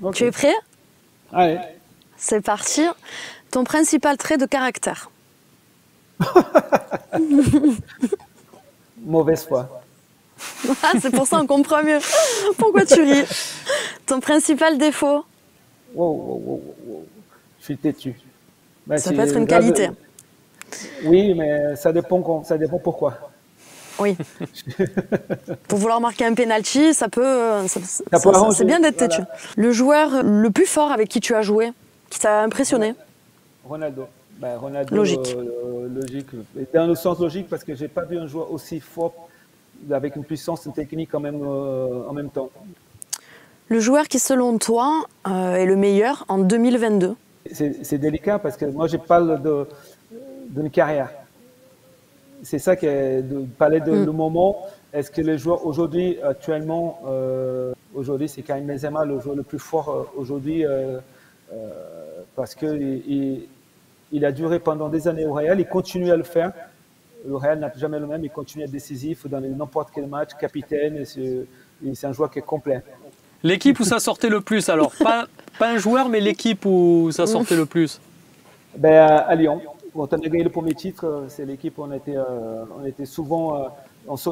Ok. Tu es prêt? Allez. C'est parti. Ton principal trait de caractère? Mauvaise foi. Ah, c'est pour ça qu'on comprend mieux. Pourquoi tu ris? Ton principal défaut? Wow, wow, wow, wow. Je suis têtu. Ben, Ça peut être une là, qualité. oui, mais ça dépend pourquoi. Oui. Pour vouloir marquer un penalty, ça peut. Ça peut C'est arranger. bien d'être têtu. Voilà. Le joueur le plus fort avec qui tu as joué, qui t'a impressionné? Ronaldo. Ben, Ronaldo, Logique. logique. Et dans le sens logique, parce que j'ai pas vu un joueur aussi fort, avec une puissance, une technique en même temps. Le joueur qui, selon toi, est le meilleur en 2022? C'est délicat parce que moi, je parle d'une carrière. C'est ça qui est de parler de le moment. Est-ce que les joueurs aujourd'hui, actuellement, aujourd'hui, c'est Karim Benzema le joueur le plus fort aujourd'hui parce que il a duré pendant des années au Real, il continue à le faire. Le Real n'a jamais le même, il continue à être décisif dans n'importe quel match, capitaine, et c'est un joueur qui est complet. L'équipe où ça sortait le plus, alors pas un joueur, mais l'équipe où ça sortait le plus. Ben, à Lyon, quand on a gagné le premier titre, c'est l'équipe où on était souvent.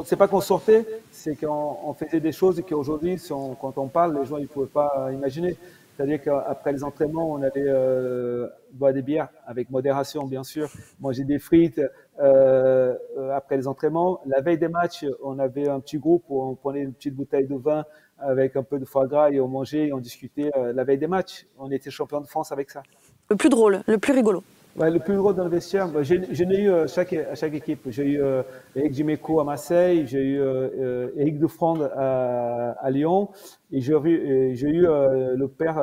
C'est pas qu'on sortait, c'est qu'on faisait des choses qu'aujourd'hui, quand on parle, les gens ils pouvaient pas imaginer. C'est-à-dire qu'après les entraînements, on allait boire des bières avec modération, bien sûr, manger des frites. Après les entraînements, la veille des matchs, on avait un petit groupe où on prenait une petite bouteille de vin avec un peu de foie gras et on mangeait et on discutait la veille des matchs. On était champion de France avec ça. Le plus drôle, le plus rigolo? Ouais, le plus gros dans le vestiaire, j'en ai eu à chaque équipe. J'ai eu Eric Dimeco à Marseille, j'ai eu Eric Dufrand à Lyon, et j'ai eu le père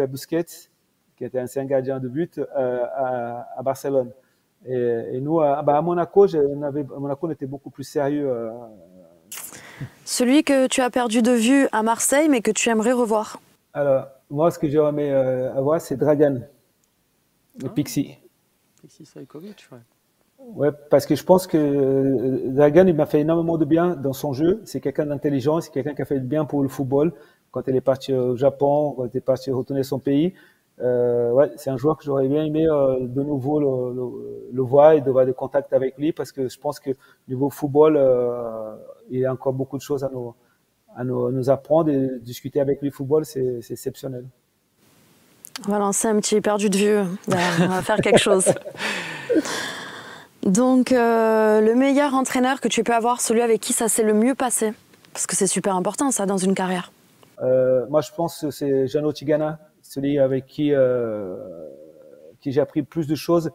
Busquets, qui était un ancien gardien de but à Barcelone. Et nous, à Monaco, Monaco, on était beaucoup plus sérieux. Celui que tu as perdu de vue à Marseille, mais que tu aimerais revoir? Alors, moi, ce que j'aurais aimé avoir, c'est Dragan, le Ah, Pixie. Pixie Sajkovic, ouais. Ouais, parce que je pense que Dragan, il m'a fait énormément de bien dans son jeu. C'est quelqu'un d'intelligent, c'est quelqu'un qui a fait du bien pour le football. Quand il est parti au Japon, quand il est parti retourner son pays, ouais, c'est un joueur que j'aurais bien aimé de nouveau le voir et d'avoir des contacts avec lui, parce que je pense que niveau football, il y a encore beaucoup de choses nous apprendre, et discuter avec lui football, c'est exceptionnel. On va lancer un petit perdu de vue. On va faire quelque chose. Donc, le meilleur entraîneur que tu peux avoir, celui avec qui ça s'est le mieux passé? Parce que c'est super important, ça, dans une carrière. Moi, je pense que c'est Jano Tigana, celui avec qui j'ai appris plus de choses.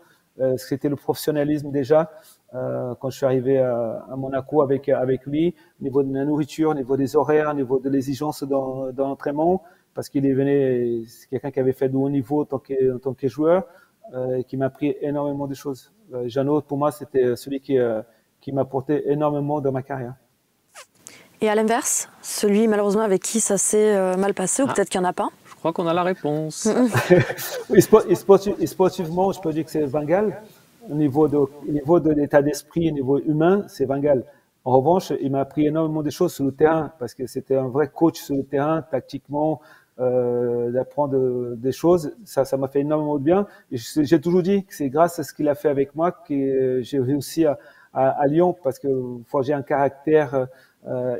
C'était le professionnalisme déjà. Quand je suis arrivé à Monaco avec lui, au niveau de la nourriture, au niveau des horaires, au niveau de l'exigence dans l'entraînement, parce qu'il est venu, c'est quelqu'un qui avait fait de haut niveau en tant que joueur, qui m'a appris énormément de choses. Jeannot, pour moi, c'était celui qui m'a apporté énormément dans ma carrière. Et à l'inverse, celui malheureusement avec qui ça s'est mal passé, ou peut-être qu'il n'y en a pas? Je crois qu'on a la réponse. Et sportivement, je peux dire que c'est Van Gaal. Au niveau de l'état d'esprit, au niveau humain, c'est Van Gaal. En revanche, il m'a appris énormément de choses sur le terrain, parce que c'était un vrai coach sur le terrain, tactiquement, d'apprendre des choses. Ça m'a fait énormément de bien. Et j'ai toujours dit que c'est grâce à ce qu'il a fait avec moi que j'ai réussi à Lyon, parce que forger un caractère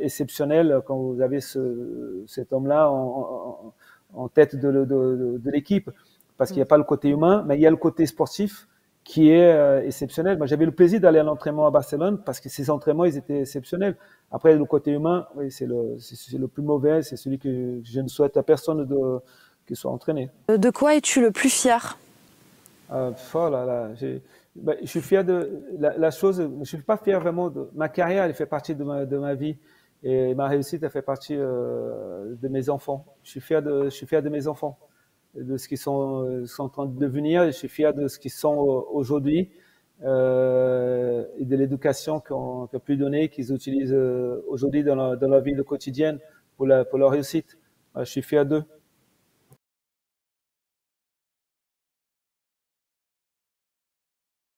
exceptionnel quand vous avez cet homme-là en tête de l'équipe, parce qu'il n'y a pas le côté humain, mais il y a le côté sportif qui est exceptionnel. Moi, j'avais le plaisir d'aller à l'entraînement à Barcelone parce que ces entraînements, ils étaient exceptionnels. Après, le côté humain, oui, c'est le plus mauvais, c'est celui que je ne souhaite à personne qu'il soit entraîné. De quoi es-tu le plus fier? Oh là là, je suis fier de la chose. Je suis pas fier vraiment de ma carrière. Elle fait partie de ma vie, et ma réussite, elle fait partie de mes enfants. Je suis fier de mes enfants, de ce qu'ils sont en train de devenir. Je suis fier de ce qu'ils sont aujourd'hui, et de l'éducation qu'on a pu donner, qu'ils utilisent aujourd'hui dans leur vie quotidienne pour leur réussite. Je suis fier d'eux.